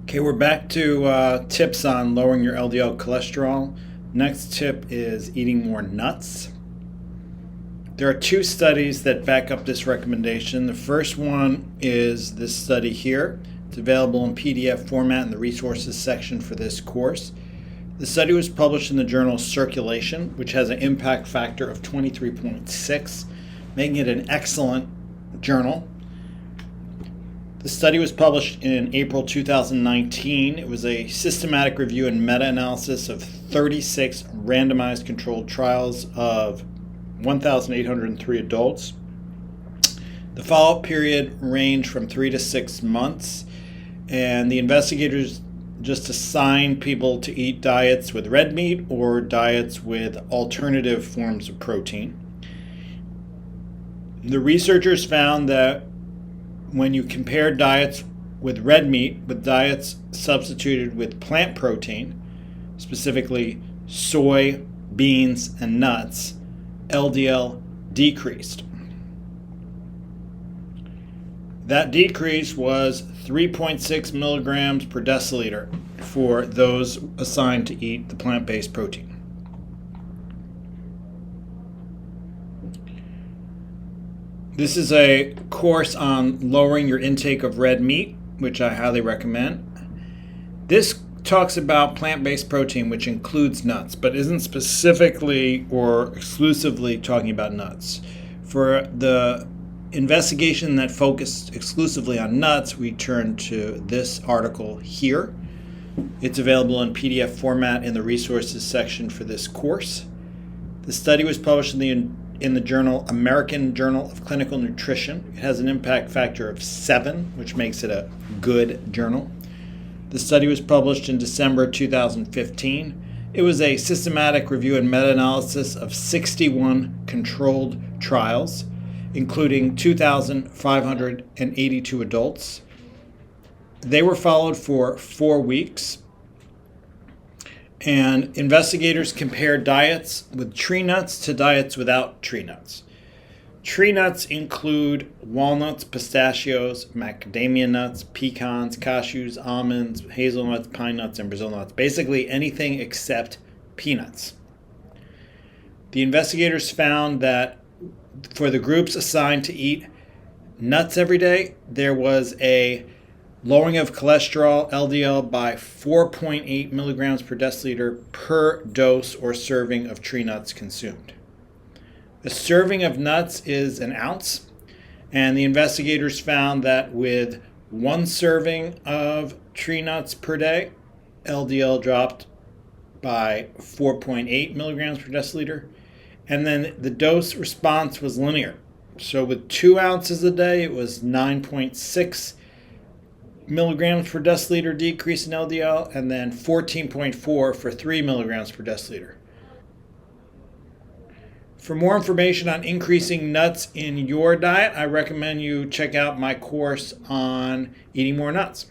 Okay, we're back to tips on lowering your LDL cholesterol. Next tip is eating more nuts. There are two studies that back up this recommendation. The first one is this study here. It's available in PDF format in the resources section for this course. The study was published in the journal Circulation, which has an impact factor of 23.6, making it an excellent journal. The study was published in April 2019. It was a systematic review and meta-analysis of 36 randomized controlled trials of 1,803 adults. The follow-up period ranged from 3 to 6 months, and the investigators just assigned people to eat diets with red meat or diets with alternative forms of protein. The researchers found that when you compare diets with red meat with diets substituted with plant protein, specifically soy, beans, and nuts, LDL decreased. That decrease was 3.6 milligrams per deciliter for those assigned to eat the plant-based protein. This is a course on lowering your intake of red meat, which I highly recommend. This talks about plant-based protein, which includes nuts, but isn't specifically or exclusively talking about nuts. For the investigation that focused exclusively on nuts, we turn to this article here. It's available in PDF format in the resources section for this course. The study was published in the journal American Journal of Clinical Nutrition. It has an impact factor of 7, which makes it a good journal. The study was published in December 2015. It was a systematic review and meta-analysis of 61 controlled trials, including 2,582 adults. They were followed for 4 weeks, and investigators compared diets with tree nuts to diets without tree nuts. Tree nuts include walnuts, pistachios, macadamia nuts, pecans, cashews, almonds, hazelnuts, pine nuts, and Brazil nuts. Basically anything except peanuts. The investigators found that for the groups assigned to eat nuts every day, there was a lowering of cholesterol, LDL, by 4.8 milligrams per deciliter per dose or serving of tree nuts consumed. A serving of nuts is an ounce, and the investigators found that with 1 serving of tree nuts per day, LDL dropped by 4.8 milligrams per deciliter, and then the dose response was linear. So with 2 ounces a day, it was 9.6 milligrams per deciliter decrease in LDL, and then 14.4 for 3 milligrams per deciliter. For more information on increasing nuts in your diet, I recommend you check out my course on eating more nuts.